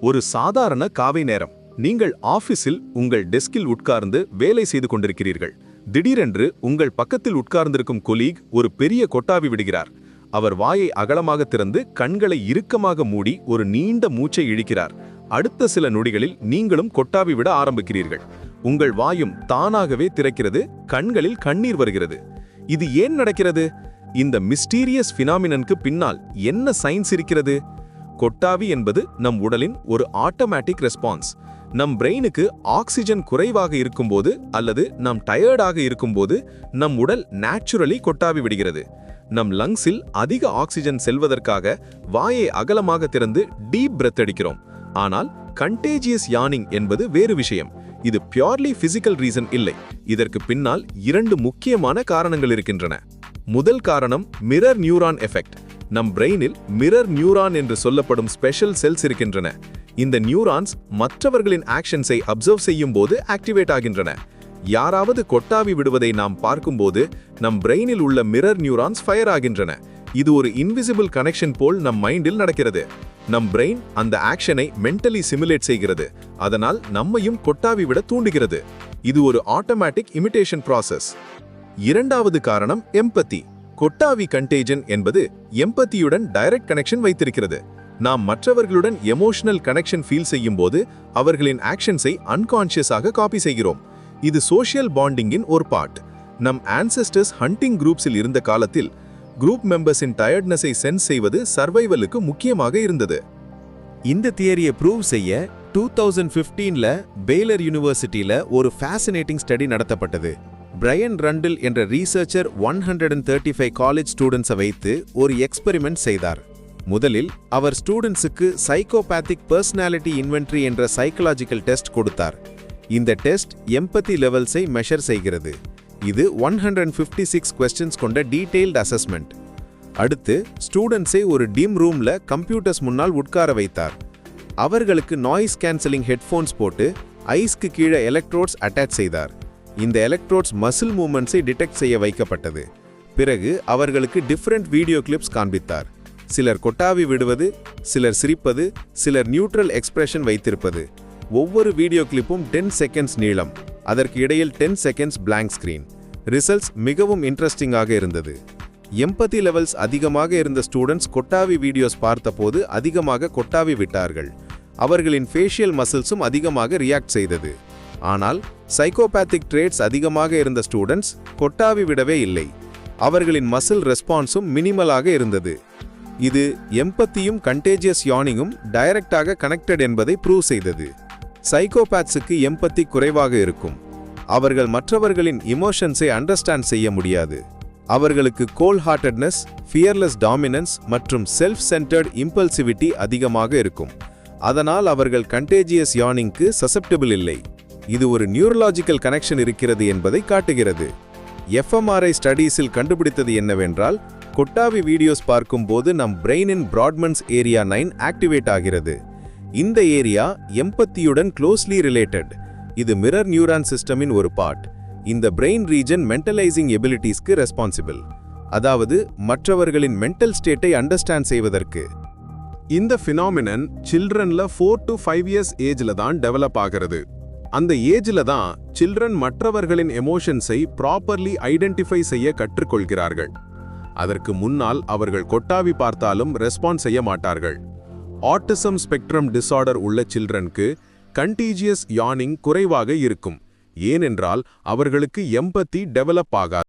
ஒரு சாதாரண காலை நேரம். நீங்கள் ஆபீஸில் உங்கள் டெஸ்கில் உட்கார்ந்து வேலை செய்து கொண்டிருக்கிறீர்கள். திடீரென்று உங்கள் பக்கத்தில் உட்கார்ந்திருக்கும் கொலீக் ஒரு பெரிய கொட்டாவி விடுகிறார். அவர் வாயை அகலமாக திறந்து கண்களை இறுக்கமாக மூடி ஒரு நீண்ட மூச்சை இழுக்கிறார். அடுத்த சில நொடிகளில் நீங்களும் கொட்டாவி விட ஆரம்பிக்கிறீர்கள். உங்கள் வாயும் தானாகவே திறக்கிறது, கண்களில் கண்ணீர் வருகிறது. இது ஏன் நடக்கிறது? இந்த மிஸ்டீரியஸ் ஃபினாமினனுக்கு பின்னால் என்ன சயின்ஸ் இருக்கிறது? கொட்டாவி என்பது நம் உடலின் ஒரு ஆட்டோமேட்டிக் ரெஸ்பான்ஸ். நம் பிரெயினுக்கு ஆக்சிஜன் குறைவாக இருக்கும்போது அல்லது நம் டயர்டாக இருக்கும்போது நம் உடல் நேச்சுரலி கொட்டாவி விடுகிறது. நம் லங்ஸில் அதிக ஆக்சிஜன் செல்வதற்காக வாயை அகலமாக திறந்து டீப் பிரெத் அடிக்கிறோம். ஆனால் கண்டேஜியஸ் யானிங் என்பது வேறு விஷயம். இது பியூர்லி பிசிக்கல் ரீசன் இல்லை. இதற்கு பின்னால் இரண்டு முக்கியமான காரணங்கள் இருக்கின்றன. முதல் காரணம் மிரர் நியூரான் எஃபெக்ட். நம் பிரெயினில் மிரர் நியூரான் என்று சொல்லப்படும் ஸ்பெஷல் செல்ஸ் இருக்கின்றன. இந்த நியூரான்ஸ் மற்றவர்களின் ஆக்ஷன்ஸை அப்சர்வ் செய்யும் போது ஆக்டிவேட் ஆகின்றன. யாராவது கொட்டாவி விடுவதை நாம் பார்க்கும்போது நம் பிரெயினில் உள்ள மிரர் நியூரான்ஸ் ஃபயர் ஆகின்றன. இது ஒரு இன்விசிபிள் கனெக்ஷன் போல் நம் மைண்டில் நடக்கிறது. நம் பிரெயின் அந்த ஆக்ஷனை மென்டலி சிமுலேட் செய்கிறது. அதனால் நம்மையும் கொட்டாவி விட தூண்டுகிறது. இது ஒரு ஆட்டோமேட்டிக் இமிடேஷன் ப்ராசஸ். இரண்டாவது காரணம் எம்பத்தி. கொட்டாவி கண்டேஜன் என்பது எம்பத்தியுடன் டைரக்ட் கனெக்ஷன் வைத்திருக்கிறது. நாம் மற்றவர்களுடன் எமோஷனல் கனெக்ஷன் ஃபீல் செய்யும் போது அவர்களின் ஆக்ஷன்ஸை அன்கான்ஷியஸாக காப்பி செய்கிறோம். இது சோஷியல் பாண்டிங்கின் ஒரு பார்ட். நம் ஆன்செஸ்டர்ஸ் ஹண்டிங் குரூப்ஸில் இருந்த காலத்தில் குரூப் மெம்பர்ஸின் டயர்ட்னஸை சென்ஸ் செய்வது சர்வைவலுக்கு முக்கியமாக இருந்தது. இந்த தியரியை ப்ரூவ் செய்ய 2015ல பேலர் யூனிவர்சிட்டியில ஒரு ஃபேசினேட்டிங் ஸ்டடி நடத்தப்பட்டது. பிரையன் ரண்டில் என்ற ரீசர்ச்சர் 135 காலேஜ் ஸ்டூடெண்ட்ஸை வைத்து ஒரு எக்ஸ்பெரிமெண்ட் செய்தார். முதலில் அவர் ஸ்டூடெண்ட்ஸுக்கு சைக்கோபேத்திக் பர்சனாலிட்டி இன்வென்ட்ரி என்ற சைக்கலாஜிக்கல் டெஸ்ட் கொடுத்தார். இந்த டெஸ்ட் எம்பத்தி லெவல்ஸை மெஷர் செய்கிறது. இது 156 கொஸ்டின்ஸ் கொண்ட டீடைல்டு அசஸ்மெண்ட். அடுத்து ஸ்டூடெண்ட்ஸை ஒரு டிம் ரூம்ல கம்ப்யூட்டர்ஸ் முன்னால் உட்கார வைத்தார். அவர்களுக்கு நாய்ஸ் கேன்சலிங் ஹெட்ஃபோன்ஸ் போட்டு ஐஸ்க்கு கீழே எலக்ட்ரோட்ஸ் அட்டாச் செய்தார். இந்த எலக்ட்ரோட்ஸ் மசில் மூவ்மெண்ட்ஸை டிடெக்ட் செய்ய வைக்கப்பட்டது. பிறகு அவர்களுக்கு டிஃபரெண்ட் வீடியோ கிளிப்ஸ் காண்பித்தார். சிலர் கொட்டாவி விடுவது, சிலர் சிரிப்பது, சிலர் நியூட்ரல் எக்ஸ்பிரஷன் வைத்திருப்பது. ஒவ்வொரு வீடியோ கிளிப்பும் 10 செகண்ட்ஸ் நீளம். அதற்கு இடையில் 10 செகண்ட்ஸ் பிளாங்க் ஸ்கிரீன். ரிசல்ட்ஸ் மிகவும் இன்ட்ரெஸ்டிங்காக இருந்தது. எம்பத்தி லெவல்ஸ் அதிகமாக இருந்த ஸ்டூடெண்ட்ஸ் கொட்டாவி வீடியோஸ் பார்த்தபோது அதிகமாக கொட்டாவி விட்டார்கள். அவர்களின் ஃபேஷியல் மசில்ஸும் அதிகமாக ரியாக்ட் செய்தது. ஆனால் சைக்கோபேத்திக் ட்ரேட்ஸ் அதிகமாக இருந்த ஸ்டூடெண்ட்ஸ் கொட்டாவி விடவே இல்லை. அவர்களின் மசில் ரெஸ்பான்ஸும் மினிமலாக இருந்தது. இது எம்பத்தியும் கண்டேஜியஸ் யானிங்கும் டைரக்டாக கனெக்டட் என்பதை ப்ரூவ் செய்தது. சைக்கோபேத்ஸுக்கு எம்பத்தி குறைவாக இருக்கும். அவர்கள் மற்றவர்களின் இமோஷன்ஸை அண்டர்ஸ்டாண்ட் செய்ய முடியாது. அவர்களுக்கு கோல்ட் ஹார்ட்டட்னஸ், ஃபியர்லெஸ் டாமினன்ஸ் மற்றும் செல்ஃப் சென்டர்ட் இம்பல்சிவிட்டி அதிகமாக இருக்கும். அதனால் அவர்கள் கண்டேஜியஸ் யானிங்க்கு சசெப்டபிள் இல்லை. இது ஒரு நியூரலாஜிக்கல் கனெக்ஷன் இருக்கிறது என்பதை காட்டுகிறது. எஃப்எம்ஆர்ஐ ஸ்டடீஸில் கண்டுபிடித்தது என்னவென்றால், கொட்டாவி வீடியோஸ் பார்க்கும்போது நம் பிரெயினின் பிராட்மன்ஸ் ஏரியா 9 ஆக்டிவேட் ஆகிறது. இந்த ஏரியா எம்பத்தியுடன் க்ளோஸ்லி ரிலேட்டட். இது மிரர் நியூரான் சிஸ்டமின் ஒரு பார்ட். இந்த பிரெயின் ரீஜன் மென்டலைசிங் எபிலிட்டிஸ்க்கு ரெஸ்பான்சிபிள். அதாவது மற்றவர்களின் மென்டல் ஸ்டேட்டை அண்டர்ஸ்டாண்ட் செய்வதற்கு. இந்த ஃபினாமினன் சில்ட்ரன்ல 4 to 5 இயர்ஸ் ஏஜ்ல தான் டெவலப் ஆகிறது. அந்த ஏஜ்ல தான் சில்ட்ரன் மற்றவர்களின் எமோஷன்ஸை ப்ராப்பர்லி ஐடென்டிஃபை செய்ய கற்றுக்கொள்கிறார்கள். அதற்கு முன்னால் அவர்கள் கொட்டாவி பார்த்தாலும் ரெஸ்பான்ஸ் செய்ய மாட்டார்கள். ஆட்டிசம் ஸ்பெக்ட்ரம் டிஸார்டர் உள்ள சில்ட்ரனுக்கு கண்டீஜியஸ் யானிங் குறைவாக இருக்கும். ஏனென்றால் அவர்களுக்கு எம்பத்தி டெவலப் ஆகாது.